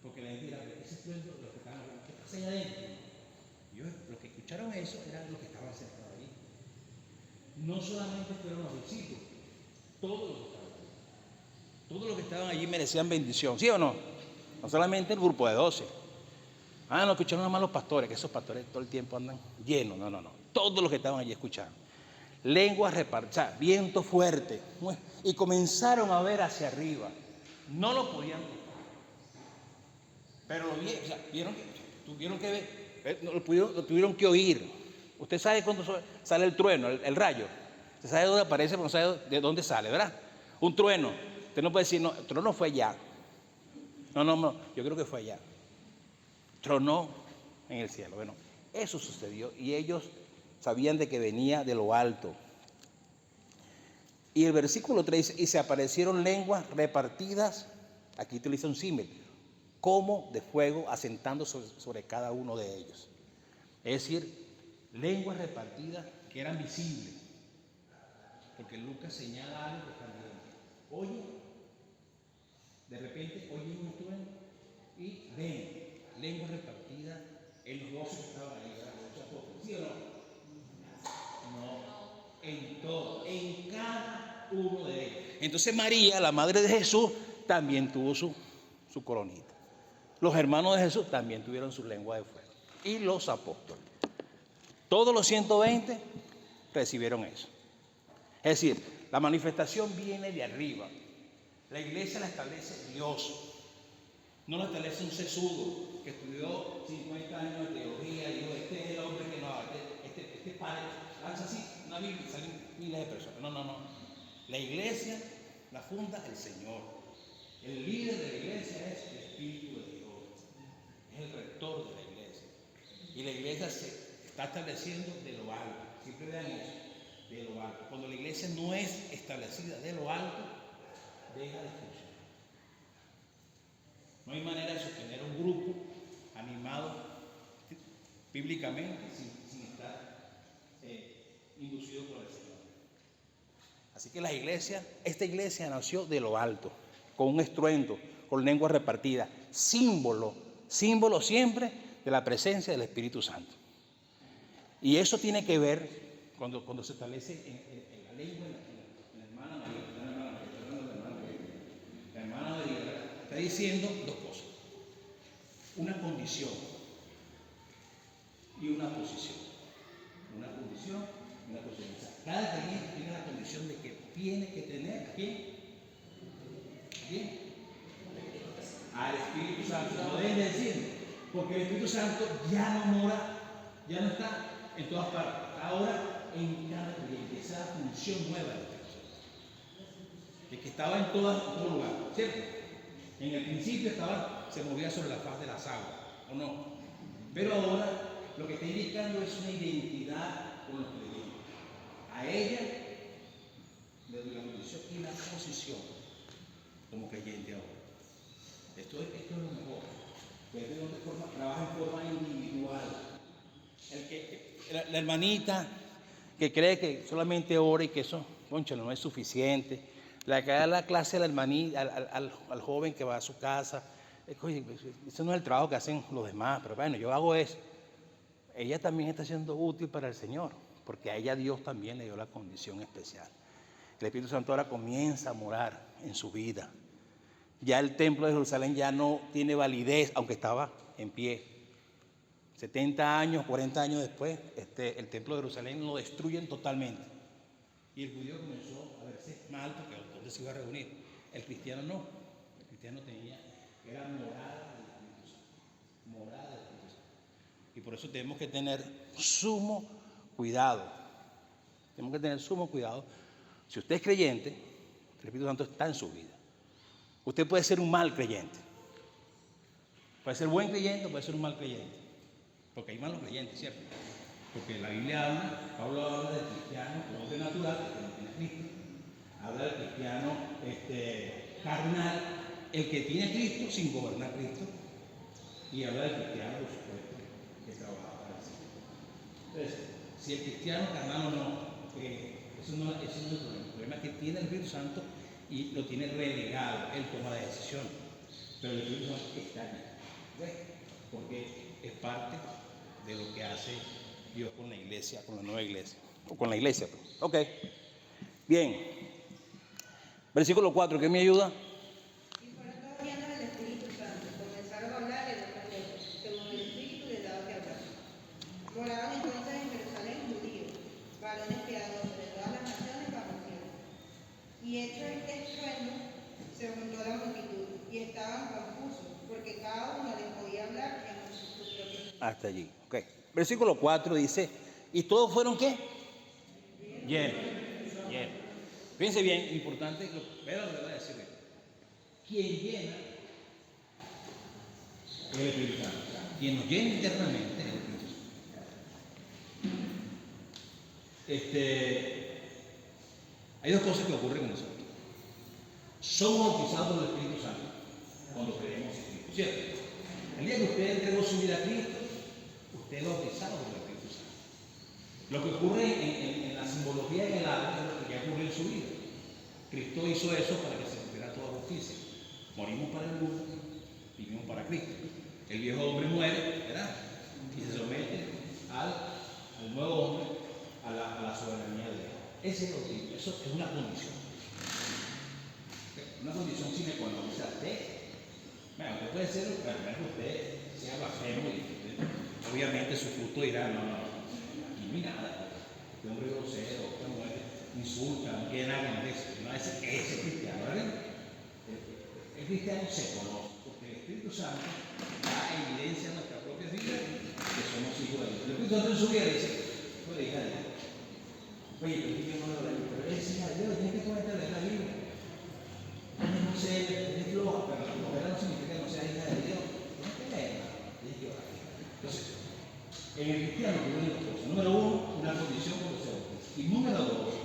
Porque la gente dirá, ese estruendo, los que estaban hablando, ¿qué pasa allá adentro? Los que escucharon eso eran los que estaban sentados allí. No solamente fueron los discípulos, todos los que estaban allí. Todos los que estaban allí merecían bendición, ¿sí o no? No solamente el grupo de 12. No escucharon nada más los pastores, que esos pastores todo el tiempo andan llenos. No. Todos los que estaban allí escucharon. Lenguas repartidas, viento fuerte. Y comenzaron a ver hacia arriba. No lo podían tocar. Pero tuvieron que ver, lo tuvieron que oír. Usted sabe cuándo sale el trueno, el rayo. Usted sabe dónde aparece, pero no sabe de dónde sale, ¿verdad? Un trueno. Usted no puede decir, no, el trueno fue allá. No, yo creo que fue allá. Tronó en el cielo. Bueno, eso sucedió y ellos sabían de que venía de lo alto. Y el versículo 3 dice, y se aparecieron lenguas repartidas, aquí utiliza un símil, como de fuego asentando sobre cada uno de ellos. Es decir, lenguas repartidas que eran visibles. Porque Lucas señala algo también. Oye, de repente oyen un estruendo y ven lenguas repartidas en los 12 que estaban ahí, ¿verdad? Los apóstoles, ¿sí o no? No, en todo, en cada uno de ellos. Entonces María, la madre de Jesús, también tuvo su coronita. Los hermanos de Jesús también tuvieron su lengua de fuego. Y los apóstoles. Todos los 120 recibieron eso. Es decir, la manifestación viene de arriba. La iglesia la establece Dios. No la establece un sesudo que estudió 50 años de teología y dijo, este es el hombre que no habla, este padre, lanza así una Biblia y salen miles de personas. No. La iglesia la funda el Señor. El líder de la iglesia es el Espíritu de Dios. Es el rector de la iglesia. Y la iglesia se está estableciendo de lo alto. Siempre vean eso, de lo alto. Cuando la iglesia no es establecida de lo alto, deja de funcionar. No hay manera de sostener un grupo animado bíblicamente sin estar inducido por el Señor. Así que esta iglesia nació de lo alto, con un estruendo, con lengua repartida, símbolo siempre de la presencia del Espíritu Santo. Y eso tiene que ver cuando se establece en la lengua, en la hermana María, la hermana María está diciendo dos cosas: una condición y una posición. Una condición y una posición. O sea, cada creyente tiene la condición de que tiene que tener ¿a quién? Al Espíritu Santo. No deben decir, porque el Espíritu Santo ya no mora, ya no está en todas partes. Ahora en cada creyente. Esa es la función nueva del Espíritu Santo. El que estaba en todo lugar, ¿cierto? En el principio se movía sobre la faz de las aguas, ¿o no? Pero ahora lo que está indicando es una identidad con los creyentes. A ella le doy la condición y la posición como creyente ahora. Esto es lo mejor. Trabaja en forma individual. La hermanita que cree que solamente ora y que eso, cónchale, no es suficiente. La que da la clase a la hermanita, al joven que va a su casa. Oye, ese no es el trabajo que hacen los demás, pero bueno, yo hago eso. Ella también está siendo útil para el Señor, porque a ella Dios también le dio la condición especial. El Espíritu Santo ahora comienza a morar en su vida. Ya el templo de Jerusalén ya no tiene validez, aunque estaba en pie. 70 años, 40 años después, el templo de Jerusalén lo destruyen totalmente. Y el judío comenzó a verse mal porque ¿dónde se iba a reunir? El cristiano no. El cristiano era morada del Espíritu Santo. Morada del Espíritu Santo. Y por eso tenemos que tener sumo cuidado. Tenemos que tener sumo cuidado. Si usted es creyente, el Espíritu Santo está en su vida. Usted puede ser un mal creyente. Puede ser buen creyente o puede ser un mal creyente. Porque hay malos creyentes, ¿cierto? Porque la Biblia Pablo habla del cristiano como hombre natural, que no tiene Cristo. Habla del cristiano carnal, el que tiene a Cristo sin gobernar a Cristo. Y habla del cristiano, por supuesto, que trabaja para el Señor. Entonces, si el cristiano carnal o no, eso no es el problema. El problema es que tiene el Espíritu Santo y lo tiene relegado. Él toma la decisión. Pero el Espíritu Santo está allí. ¿Ves? Porque es parte de lo que hace Dios con la iglesia, con la nueva iglesia. O con la iglesia. Ok. Bien. Versículo 4, ¿qué me ayuda? Y fueron todos llenos del Espíritu Santo, comenzaron a hablar en otras lenguas, según el Espíritu les daba que hablar. Moraban entonces en Jerusalén judíos, varones piadosos de todas las naciones conocidas. Y hecho este estruendo, se juntó la multitud, y estaban confusos, porque cada uno les podía hablar en su propio idioma. Hasta allí. Ok. Versículo 4 dice, ¿y todos fueron qué? Llenos. Fíjense bien, importante, pero lo voy a decir. Quien llena quien nos llena internamente es el Espíritu Santo. Hay dos cosas que ocurren con nosotros. Somos bautizados por el Espíritu Santo cuando creemos en Cristo, ¿cierto? El día que usted entregó su vida a Cristo, usted es bautizado por el Espíritu Santo. Lo que ocurre en la simbología en el agua es lo que ya ocurre en su vida. Cristo hizo eso para que se cumpliera toda justicia. Morimos para el mundo, vivimos para Cristo. El viejo hombre muere, ¿verdad? Y se somete al nuevo hombre, a la soberanía de Dios. Ese es el bautismo, eso es una condición. Una condición sine qua non. O sea, usted puede ser, al menos que usted sea blasfemo y obviamente su fruto dirá, no, aquí no hay nada. Este hombre grosero, esta mujer insulta, no quiere nada con eso. No, ese es cristiano, ¿verdad? El cristiano se conoce, porque el Espíritu Santo da evidencia en nuestra propia vida que somos hijos de Dios. El Espíritu Santo en su vida dice, tú eres hija de Dios. Oye, pero yo no lo digo, pero eres hija de Dios, tienes que comentarle la Biblia. No sé, es floja, pero la flojera no significa que no seas hija de Dios. No te lees nada, tienes que orar. Entonces, en el cristiano ocurren dos cosas. Número uno, una condición por ser bautizado. Y número dos,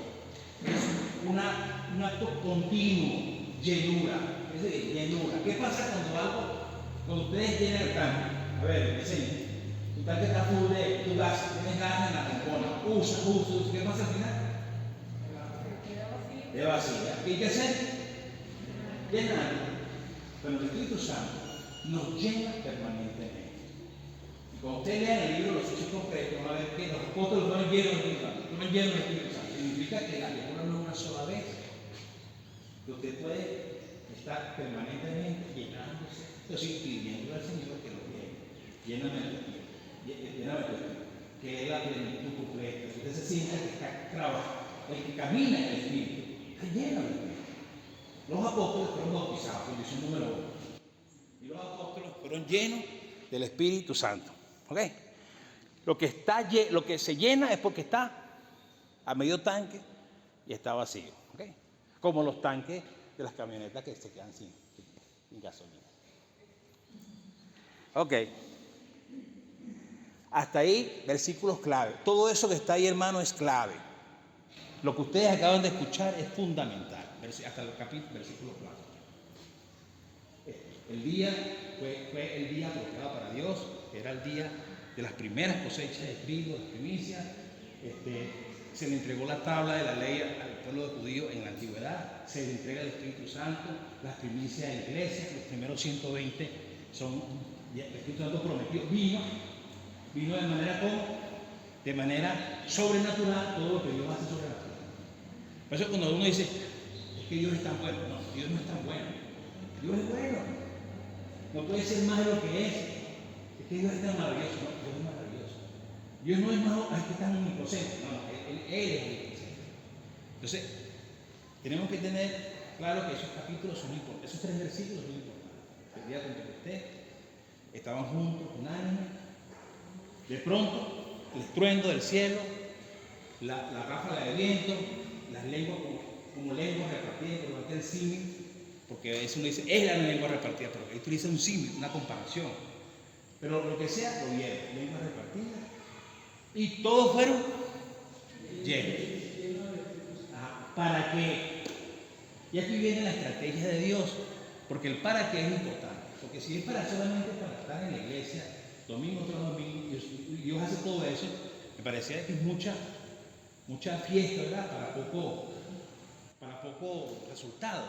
es un acto continuo, llenura. Es decir, llenura. ¿Qué pasa cuando ustedes llenan el tanque? A ver, enseñen. Tu tanque está full de tu gas, tienes gas en la tampona. Usa. ¿Qué pasa al final? De vacía. ¿Qué hay que hacer? Llenar. Pero el Espíritu Santo nos llena permanentemente. Y cuando usted lea en el libro los hechos concretos, van a ver que los apóstoles fueron llenos del Espíritu Santo. Fueron llenos del Espíritu Santo. Significa que la llenura no es una sola vez. Que usted puede estar permanentemente llenándose. Entonces, pidiendo al Señor que lo llene. Lléname el Espíritu. Que es la plenitud completa. Que usted se sienta que está trabajando. El que camina en el Espíritu está lleno del Espíritu. Los apóstoles fueron bautizados, condición número uno. Y los apóstoles fueron llenos del Espíritu Santo. ¿Ok? Lo que se llena es porque está a medio tanque y está vacío. ¿Ok? Como los tanques de las camionetas que se quedan sin gasolina. Ok. Hasta ahí, versículos clave. Todo eso que está ahí, hermano, es clave. Lo que ustedes acaban de escuchar es fundamental. Hasta el versículo 4. El día fue el día proclamado para Dios, que era el día de las primeras cosechas de trigo, de las primicias. Se le entregó la tabla de la ley al pueblo judío en la antigüedad, se le entrega el Espíritu Santo, las primicias de la iglesia, los primeros 120 son, el Espíritu Santo prometió, vino de manera sobrenatural, todo lo que Dios hace sobrenatural. Por eso cuando uno dice, es que Dios es tan bueno, no, Dios no es tan bueno, Dios es bueno, no puede ser más de lo que es que Dios es tan maravilloso, no, Dios es maravilloso. Dios no es más, es que está omnipotente, no, Él es omnipotente. Entonces, tenemos que tener claro que esos capítulos son importantes, esos 3 versículos son importantes. El día de Pentecostés, estaban juntos, unánimes, de pronto, el estruendo del cielo, la ráfaga de viento, las lenguas como lenguas repartidas por aquel símil, porque eso uno dice, es la lengua repartida, pero ahí utiliza un símil, una comparación. Pero lo que sea, lo vieron, lenguas repartidas, y todos fueron llenos. ¿Para qué? Y aquí viene la estrategia de Dios, porque el para qué es importante, porque si es solamente para estar en la iglesia, domingo tras domingo, Dios hace todo eso, me parecía que es mucha fiesta, ¿verdad? Para poco resultado.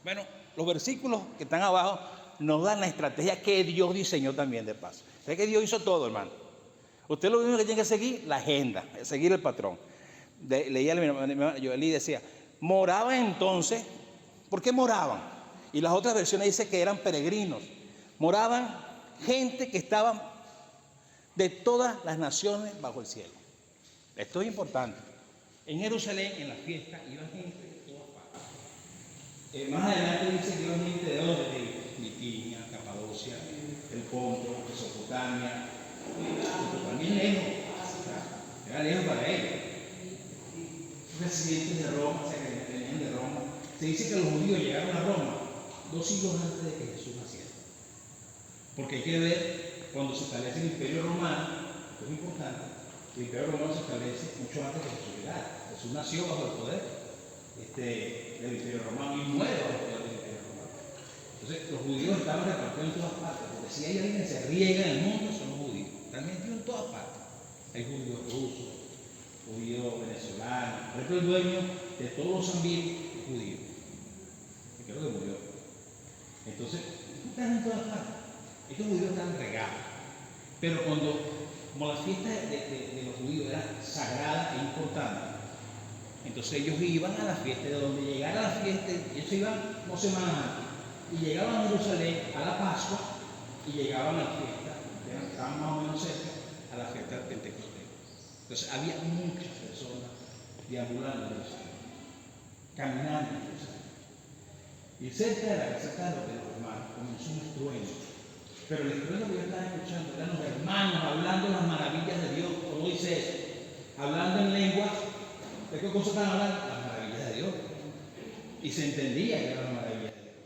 Bueno, los versículos que están abajo nos dan la estrategia que Dios diseñó también de paso. ¿Sabe que Dios hizo todo, hermano? Usted lo único que tiene que seguir, la agenda, seguir el patrón. Leía a mi hermana Joelí y decía, moraban entonces, ¿por qué moraban? Y las otras versiones dicen que eran peregrinos. Moraban gente que estaba de todas las naciones bajo el cielo. Esto es importante. En Jerusalén, en la fiesta, iba gente de todas partes. Más adelante dice que iba gente de dónde, de Bitinia, Capadocia, el Ponto, Mesopotamia. También lejos, era lejos para ellos. Residentes de Roma, o sea, que venían de Roma. Se dice que los judíos llegaron a Roma 2 siglos antes de que Jesús naciera. Porque hay que ver cuando se establece el Imperio Romano, que es muy importante, el Imperio Romano se establece mucho antes de Jesús llegar. Jesús nació bajo el poder del Imperio Romano y muere bajo el poder del Imperio Romano. Entonces, los judíos estaban repartidos en todas partes, porque si hay alguien que se riega en el mundo, son los judíos. Están metidos en todas partes. Hay judíos rusos, judíos venezolanos. Por ejemplo, el dueño de todos los Sambil es judío. Que creo que murió. Entonces, están en todas partes. Estos judíos están regados. Pero como la fiesta de los judíos era sagrada e importante, entonces ellos iban a la fiesta, de donde llegara la fiesta, ellos iban 2 semanas antes, y llegaban a Jerusalén a la Pascua, y llegaban a la fiesta, estaban más o menos cerca, a la fiesta del Pentecostés. Entonces había muchas personas deambulando en Jerusalén, caminando en Jerusalén. Y cerca de la casa de los hermanos comenzó un estruendo. Pero el estruendo que yo estaba escuchando eran los hermanos hablando las maravillas de Dios, como dice eso, hablando en lengua. ¿De qué cosa estaban hablando? Las maravillas de Dios. Y se entendía que eran las maravillas de Dios.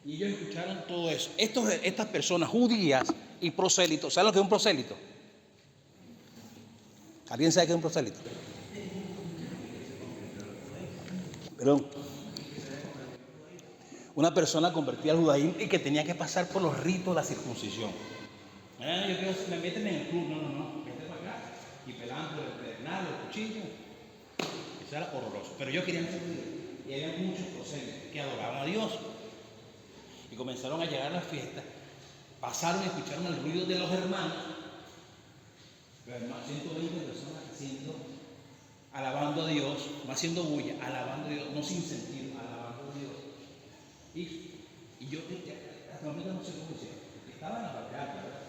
Y ellos escucharon todo eso. Estas personas judías y prosélitos, ¿saben lo que es un prosélito? ¿Alguien sabe qué es un prosélito? Perdón. Una persona convertida al judaísmo y que tenía que pasar por los ritos de la circuncisión. Yo creo que me meten en el club, no, vete para acá. Y pelando el pedernal, el cuchillo. Eso era horroroso. Pero yo quería ser judío. Y había muchos prosélitos que adoraban a Dios. Y comenzaron a llegar a las fiestas. Pasaron y escucharon el ruido de los hermanos. Los hermanos, 120 personas alabando a Dios, no haciendo bulla, alabando a Dios, no sin sentido, alabando a Dios. Y yo hasta el momento no sé cómo hicieron, porque estaban en la parte alta, ¿verdad?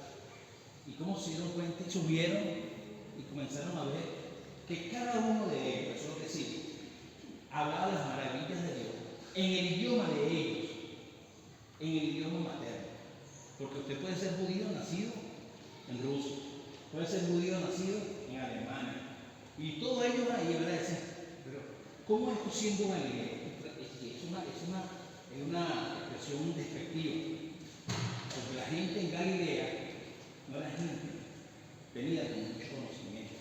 Y cómo se dieron cuenta y subieron y comenzaron a ver que cada uno de ellos, eso es lo que sigue, hablaba las maravillas de Dios en el idioma de ellos, en el idioma materno. Porque usted puede ser judío nacido en Rusia, puede ser judío nacido en Alemania, y todos ellos ahí, ¿verdad? Dicen, pero ¿cómo esto siendo galileo? Es una expresión despectiva, porque la gente en Galilea no era gente, venía con mucho conocimiento.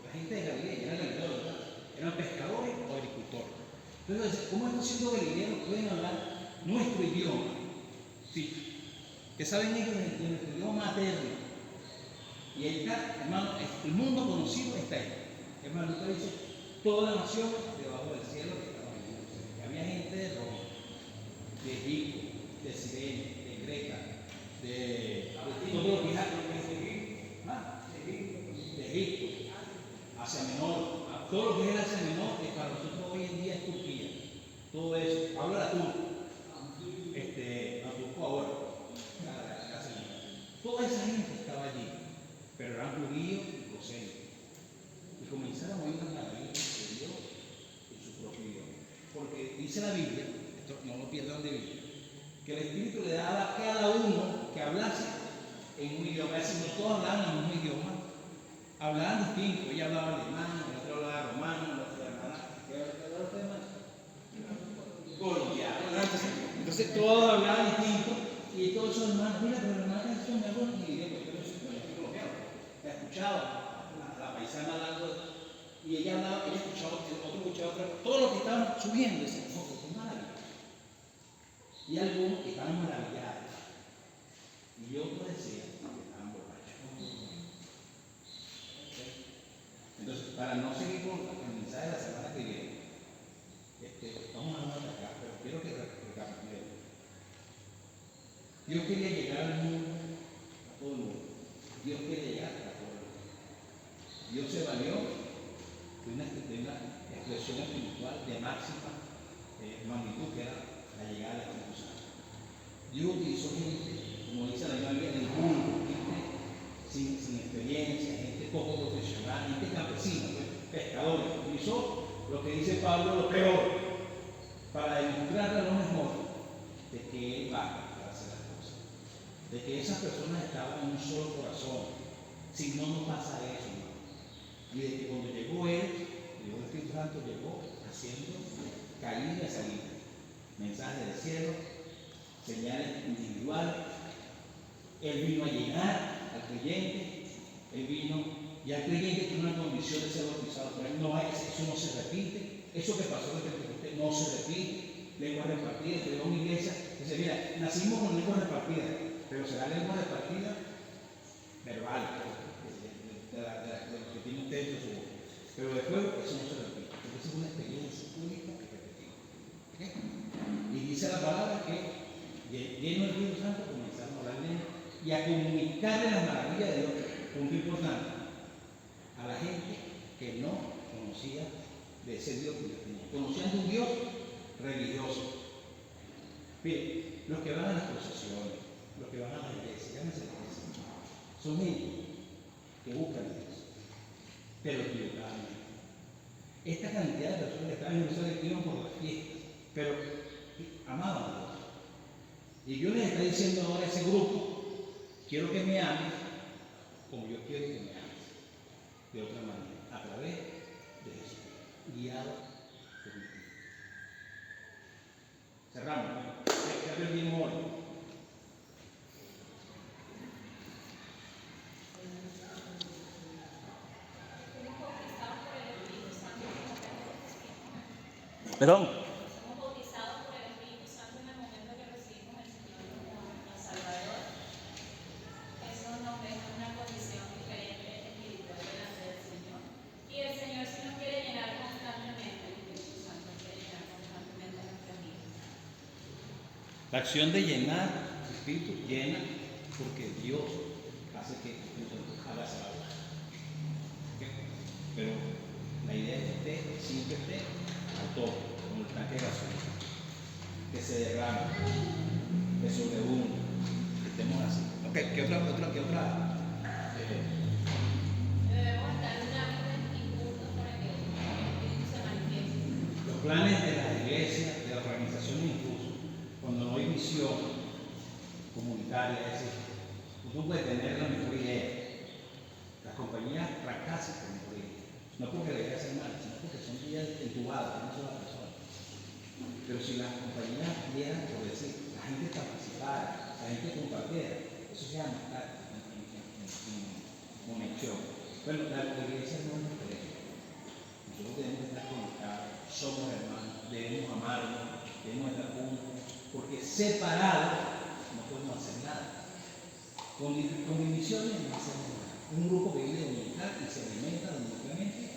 La gente de Galilea eran pescadores o agricultores. Entonces, ¿cómo estos siendo galileos pueden hablar nuestro idioma? Sí, que saben ellos de nuestro idioma materno. Y ahí está, hermano, el mundo conocido está ahí. Hermano, usted dice, toda la nación debajo del cielo que estaba viviendo. Había gente de Roma, de Egipto, de Sirene, de Grecia, de todo lo que es de Egipto, Asia Menor, todo lo que es el Asia Menor, que para nosotros hoy en día es Turquía. Todo eso, habla turco, turco ahora, toda esa gente estaba allí, pero eran judíos y prosélitos. Y comenzaron a oír las maravillas de Dios en su propio idioma. Porque dice la Biblia, esto no lo pierdan de vista, que el Espíritu le daba a cada uno que hablase en un idioma. Es decir, no todos hablaban en el mismo idioma, hablaban distinto. Ella hablaba alemán, el otro hablaba romano, el otro hablaba colombiano. Entonces todos hablaban distinto y todos esos hermanos, mira, pero la hermana es me habla en mi idioma, yo no soy colombiano. La escuchaba, la paisana hablando, y ella hablaba, ella escuchaba, otro escuchaba otra, todos los que estaban subiendo decían, no, esto es maravilloso. Y algunos que estaban maravillados, y otros decían que estaban borrachos. Entonces, para no seguir con el mensaje de la semana que viene, vamos a hablar de acá, pero quiero que recapitulemos. Dios quería llegar al mundo, a todo el mundo. Dios quería llegar a todo el mundo. Dios se valió de una expresión espiritual de máxima magnitud, que era la llegada del Espíritu Santo. Dios utilizó gente, como dice la Biblia, del mundo, gente sin experiencia, gente poco profesional, gente campesina, pescadores. Utilizó lo que dice Pablo, lo peor, para demostrarle a lo mejor de que Él va para hacer las cosas, de que esas personas estaban en un solo corazón. Si no, no pasa eso, ¿no? Y de que cuando llegó Él, el Espíritu Santo llegó haciendo caída y salida, mensajes del cielo, señales individuales, Él vino a llenar al creyente, Él vino, y al creyente tiene una condición de ser bautizado por Él. No, eso no se repite, eso que pasó en Pentecostés no se repite. Lengua repartida, te a una iglesia, dice, mira, nacimos con lengua repartida, pero será lengua repartida verbal, de los que tienen texto en su boca. Pero después eso no se repite, porque es una experiencia única y repetida. ¿Okay? Y dice la palabra que lleno del Espíritu Santo comenzaron a hablar de él y a comunicarle las maravillas de Dios, punto importante, a la gente que no conocía de ese Dios que Dios tenía. Conocían de un Dios religioso. Miren, los que van a las procesiones, los que van a la iglesia, llámese la iglesia, son gente que buscan a Dios, pero equivocadamente. Esta cantidad de personas que estaban en Jerusalén iban por las fiestas, pero amaban a Dios. Y Dios les está diciendo ahora a ese grupo, quiero que me ames como yo quiero que me ames, de otra manera, a través de Jesús, guiado por mi Espíritu. Cerramos, ¿no? Ya perdimos hoy. Perdón. Somos bautizados por el Espíritu Santo en el momento que recibimos al Señor como nuestro Salvador. Eso nos deja una condición diferente espiritual delante del Señor. Y el Señor sí nos quiere llenar constantemente, el Espíritu Santo nos quiere llenar constantemente nuestras vidas. La acción de llenar, el Espíritu llena porque Dios hace que el Espíritu haga esa labor. ¿Okay? Pero la idea es que siempre esté al tope, como el tanque de gasolina, que se derrame, que sobreabunde, que estemos así. Okay, ¿qué otra? Debemos estar unánimes y juntos para que el Espíritu se manifieste. Los planes de las iglesias, de la organización incluso, cuando no hay visión comunitaria, es decir, tú puedes tener la mejor idea. Las compañías fracasan con mejor idea. No porque le deje hacer mal, sino porque son ideas entubadas de una sola persona. Pero si las compañías dieran, por decir, la gente capacitada, la gente compartida, eso se llama estar en conexión. Bueno, la iglesia no es diferente. Nosotros debemos estar conectados, somos hermanos, debemos amarnos, debemos estar juntos, porque separados no podemos hacer nada. Con divisiones no hacemos nada. Un grupo que vive dominical y se alimenta dominicalmente.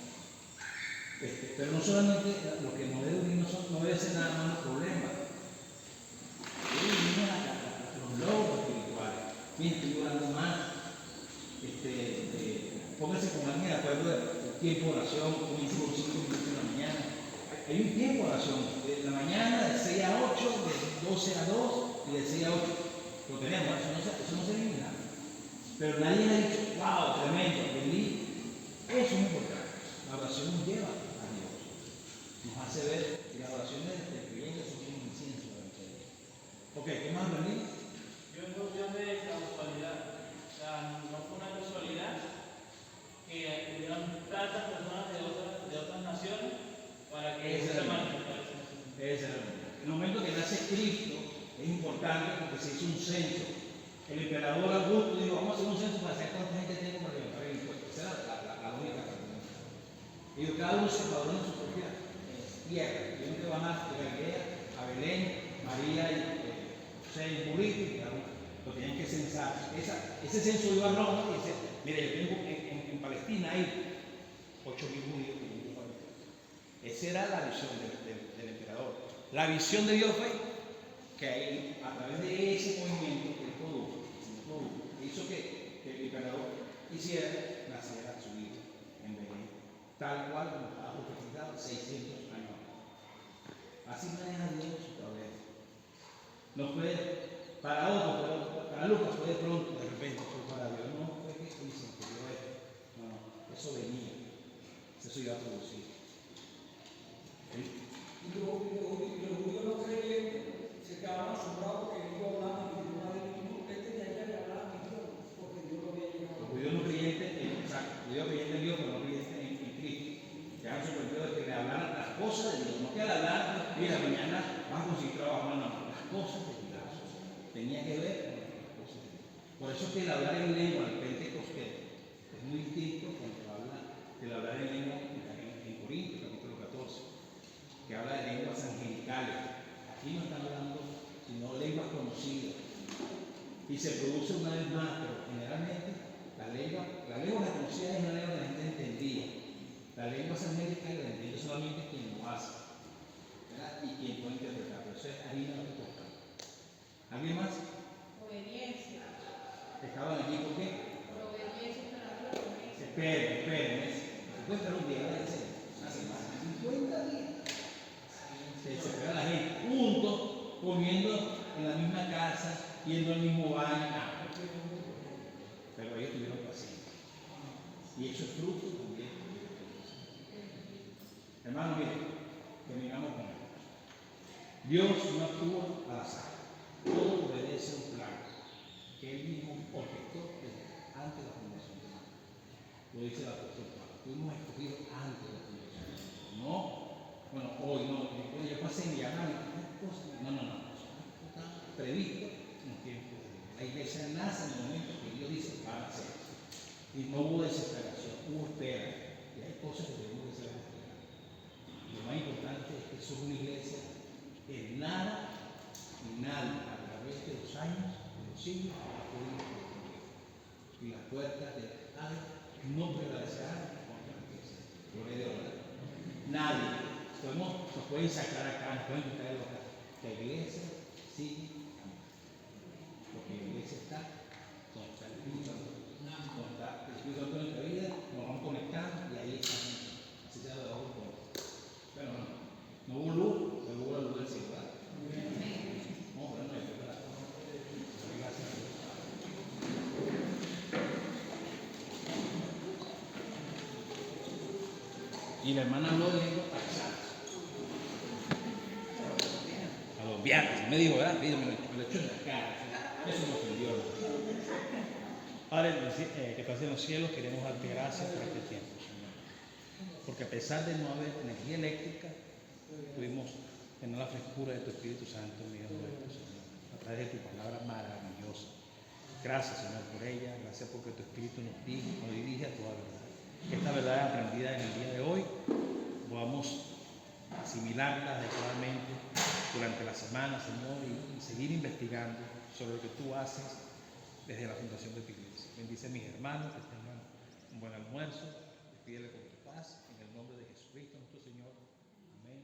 Pero no solamente lo que nos debe unir no debe ser nada más los problemas. Debe unirnos a los logros espirituales. Mira, estoy orando más. Póngase con alguien de acuerdo del tiempo de oración, comience con 5 minutos en la mañana. Hay un tiempo de oración, de la mañana de 6 a 8, de 12 a 2 y de 6 a 8. Lo tenemos, eso no se elimina. Pero nadie ha dicho, wow, tremendo, aprendí. Eso es importante. La oración nos lleva a Dios. Nos hace ver que las oraciones del creyente son como incienso delante de Dios. Ok, ¿qué más aprendí? Yo no de casualidad. O sea, no fue una casualidad que hubieran tantas personas de otras naciones para que se manifestara. Ese era el momento. El momento que nace Cristo es importante porque se hizo un censo. El emperador Augusto dijo, vamos a hacer un censo para saber cuánta gente tengo para levantar el impuesto. Esa era la lógica. Y cada uno se padronó en su propia tierra. Tienen que van a Galilea, a Belén, María y José y Burrito, y lo tenían que censar. Ese censo iba a Roma y dice, mira, yo tengo en Palestina hay 8.000 judíos. Esa era la visión del emperador. La visión de Dios fue que a través de ese movimiento que él produjo, hizo que el emperador hiciera nacer a su hijo en Belén, tal cual como estaba profetizado 600 años atrás. Así maneja Dios su problema. No fue para otro, para Lucas fue de pronto, de repente, fue para Dios. No fue que se incluyó esto. No, eso venía. Eso iba a producir. ¿Sí? Y los judíos no creyentes se quedaban asombrados porque él iba a hablar en idioma de Dios. Él tenía que hablar en idioma porque Dios lo había llegado. Los judíos no creyentes, exacto, los judíos creyentes en Dios, pero no creyentes en Cristo. Quedaron sorprendidos de que le hablaran las cosas de Dios, no que al hablar, mira, mañana vas a conseguir trabajo, no, las cosas de Dios. Tenía que ver con las cosas de Dios. Por eso es que el hablar en lengua en Pentecostés es muy distinto cuando habla del hablar en lengua en Corintios, capítulo 14, que habla de lenguas angelicales. Aquí no está hablando sino lenguas conocidas. Y se produce una vez más, pero generalmente la lengua conocida es una lengua que la gente entendía. La lengua angélica la entiende solamente quien lo hace, ¿verdad? Y quien puede interpretar. Pero eso es harina de coca. ¿Alguien más? Obediencia. ¿Estaban allí por qué? Por obediencia para la promesa. Esperen. 50 días, una semana, 50 días. Se queda la gente juntos, comiendo en la misma casa, yendo al mismo baño. Pero ellos tuvieron paciencia. Y eso es fruto también. Hermano, miren, terminamos con esto. Dios no actúa al azar. Todo obedece a un plan que Él mismo orquestó desde antes de la fundación del mundo. Lo dice el apóstol Pablo. Fuimos escogidos antes de la fundación del mundo. No, bueno, hoy no. Yo pasé mi llamada y cosas. No. Eso está previsto en un tiempo. La iglesia nace en el momento que Dios dice van a hacer. Y no hubo desesperación, hubo espera. Y hay cosas que tenemos que saber esperar. Lo más importante es que somos una iglesia que nada y nadie a través de los años, de los siglos, ha podido construir. Y las puertas del Padre no prevalecerán contra la iglesia. Gloria a Dios. Nadie. Nos pueden sacar acá, nos pueden quitar de acá. La iglesia sigue caminando. Porque la iglesia está donde está el Espíritu Santo. Donde está el Espíritu Santo en nuestra vida, nos vamos conectando y ahí estamos. Así se ha dado todo. Pero no hubo luz, pero hubo la luz del cielo, ¿verdad? No, pero no hay verdad. Gracias a Dios. Y la hermana habló de lenguas pasadas. Colombianas, me dijo, ¿verdad? Me lo echó en la cara. Eso me ofendió. Padre, que estás en los cielos, queremos darte gracias por este tiempo, Señor. Porque a pesar de no haber energía eléctrica, pudimos tener la frescura de tu Espíritu Santo en medio nuestro, Señor, a través de tu palabra maravillosa. Gracias, Señor, por ella. Gracias porque tu Espíritu nos dirige a toda verdad. Que esta verdad aprendida en el día de hoy podamos asimilarla adecuadamente durante la semana, Señor, y seguir investigando sobre lo que tú haces desde la fundación de tu iglesia. Bendice a mis hermanos, que tengan un buen almuerzo. Despídele con tu paz. En el nombre de Jesucristo, nuestro Señor. Amén.